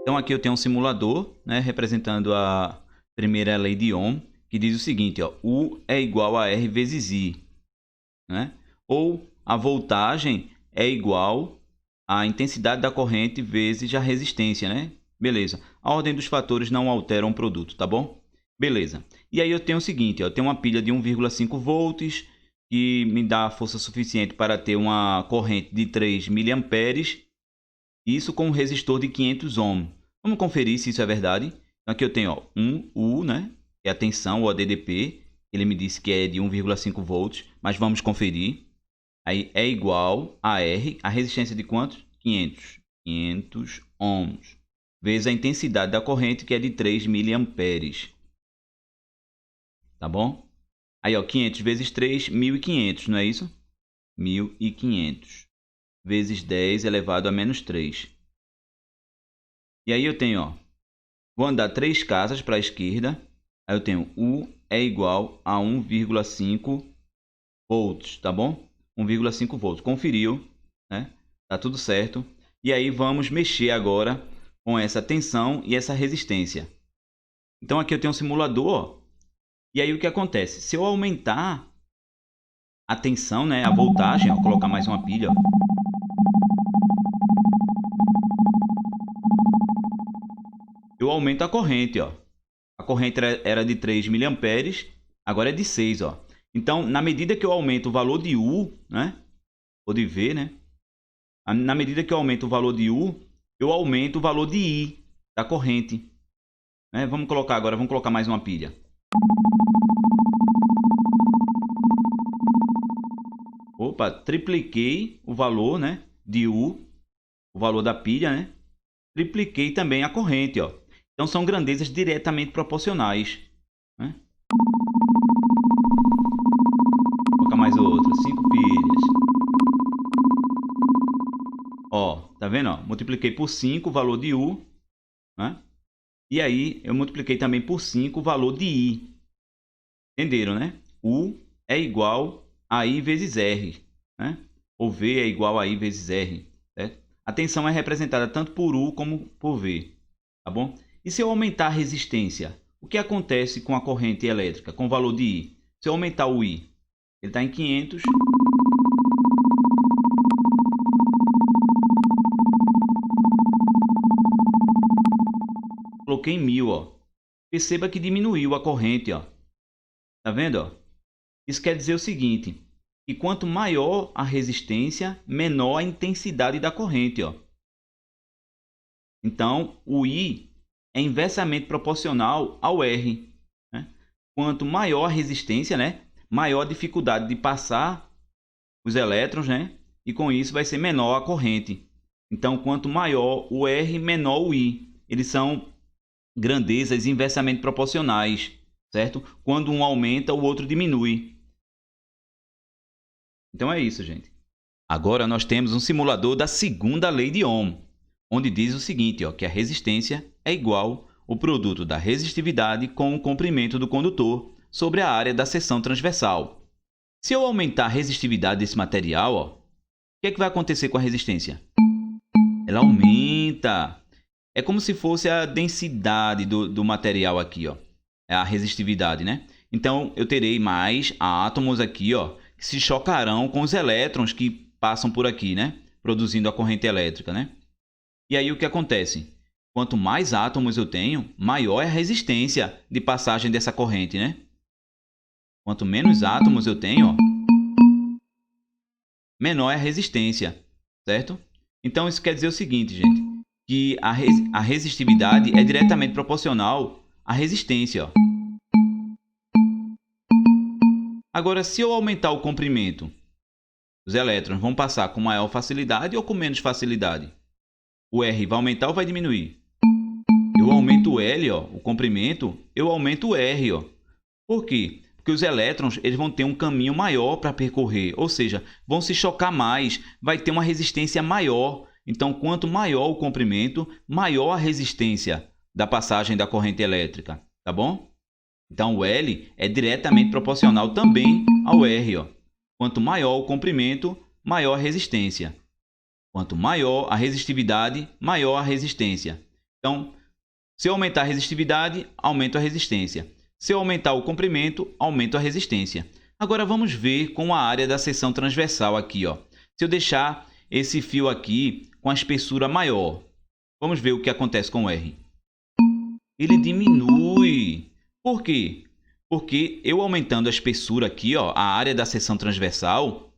Então aqui eu tenho um simulador, né, representando a primeira lei de Ohm, que diz o seguinte, ó, U é igual a R vezes I, né? Ou a voltagem é igual à intensidade da corrente vezes a resistência, né? Beleza. A ordem dos fatores não altera o produto, tá bom? Beleza. E aí eu tenho o seguinte, ó, eu tenho uma pilha de 1,5 volts, que me dá força suficiente para ter uma corrente de 3 miliamperes, isso com um resistor de 500 ohms. Vamos conferir se isso é verdade. Então aqui eu tenho ó, um U, né? Que é a tensão, ou a DDP. Ele me disse que é de 1,5 volts, mas vamos conferir. Aí é igual a R, a resistência de quantos? 500 ohms, vezes a intensidade da corrente, que é de 3 miliamperes. Tá bom? Aí, ó, 500 vezes 3, 1.500, não é isso? 1.500 vezes 10 elevado a menos 3. E aí eu tenho, ó, vou andar 3 casas para a esquerda. Aí eu tenho U é igual a 1,5 volts, tá bom? 1,5 volts. Conferiu, né? Tá tudo certo. E aí vamos mexer agora com essa tensão e essa resistência. Então aqui eu tenho um simulador, ó. E aí o que acontece? Se eu aumentar a tensão, né, a voltagem, ó, colocar mais uma pilha, ó. Eu aumento a corrente, ó. A corrente era de 3 miliamperes, agora é de 6, ó. Então, na medida que eu aumento o valor de U, né, ou de V, né, na medida que eu aumento o valor de U, eu aumento o valor de I da corrente, né? Vamos colocar mais uma pilha. Opa, tripliquei o valor, né, de U, o valor da pilha, né? Tripliquei também a corrente, ó. Então são grandezas diretamente proporcionais, né? Vou colocar mais outra, 5 pilhas. Ó, tá vendo, ó? Multipliquei por 5 o valor de U, né? E aí eu multipliquei também por 5 o valor de I. Entenderam, né? U é igual a I vezes R, né? Ou V é igual a I vezes R, certo? A tensão é representada tanto por U como por V, tá bom? E se eu aumentar a resistência, o que acontece com a corrente elétrica, com o valor de I? Se eu aumentar o I, ele está em 500. Coloquei em 1000, ó. Perceba que diminuiu a corrente, ó. Tá vendo, ó? Isso quer dizer o seguinte, que quanto maior a resistência, menor a intensidade da corrente, ó. Então, o I é inversamente proporcional ao R, né? Quanto maior a resistência, né, maior a dificuldade de passar os elétrons, né? E com isso vai ser menor a corrente. Então, quanto maior o R, menor o I. Eles são grandezas inversamente proporcionais, certo? Quando um aumenta, o outro diminui. Então é isso, gente. Agora nós temos um simulador da segunda lei de Ohm, onde diz o seguinte, ó, que a resistência é igual ao produto da resistividade com o comprimento do condutor sobre a área da seção transversal. Se eu aumentar a resistividade desse material, ó, o que é que vai acontecer com a resistência? Ela aumenta. É como se fosse a densidade do material aqui, ó. É a resistividade, né? Então, eu terei mais átomos aqui, ó, que se chocarão com os elétrons que passam por aqui, né? Produzindo a corrente elétrica, né? E aí, o que acontece? Quanto mais átomos eu tenho, maior é a resistência de passagem dessa corrente, né? Quanto menos átomos eu tenho, ó, menor é a resistência, certo? Então, isso quer dizer o seguinte, gente, que a resistividade é diretamente proporcional à resistência, ó. Agora, se eu aumentar o comprimento, os elétrons vão passar com maior facilidade ou com menos facilidade? O R vai aumentar ou vai diminuir? Eu aumento o L, ó, o comprimento, eu aumento o R, ó. Por quê? Porque os elétrons eles vão ter um caminho maior para percorrer, ou seja, vão se chocar mais, vai ter uma resistência maior. Então, quanto maior o comprimento, maior a resistência da passagem da corrente elétrica, tá bom? Então, o L é diretamente proporcional também ao R, ó. Quanto maior o comprimento, maior a resistência. Quanto maior a resistividade, maior a resistência. Então, se eu aumentar a resistividade, aumento a resistência. Se eu aumentar o comprimento, aumento a resistência. Agora vamos ver com a área da seção transversal aqui, ó. Se eu deixar esse fio aqui com a espessura maior, vamos ver o que acontece com o R. Ele diminui. Por quê? Porque eu aumentando a espessura aqui, ó, a área da seção transversal,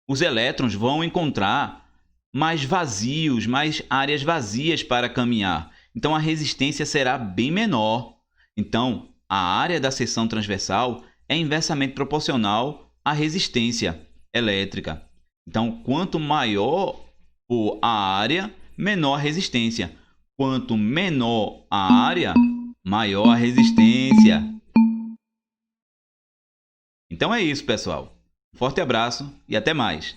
os elétrons vão encontrar mais vazios, mais áreas vazias para caminhar. Então a resistência será bem menor. Então a área da seção transversal é inversamente proporcional à resistência elétrica. Então quanto maior for a área, menor a resistência. Quanto menor a área, maior a resistência. Então é isso, pessoal. Um forte abraço e até mais.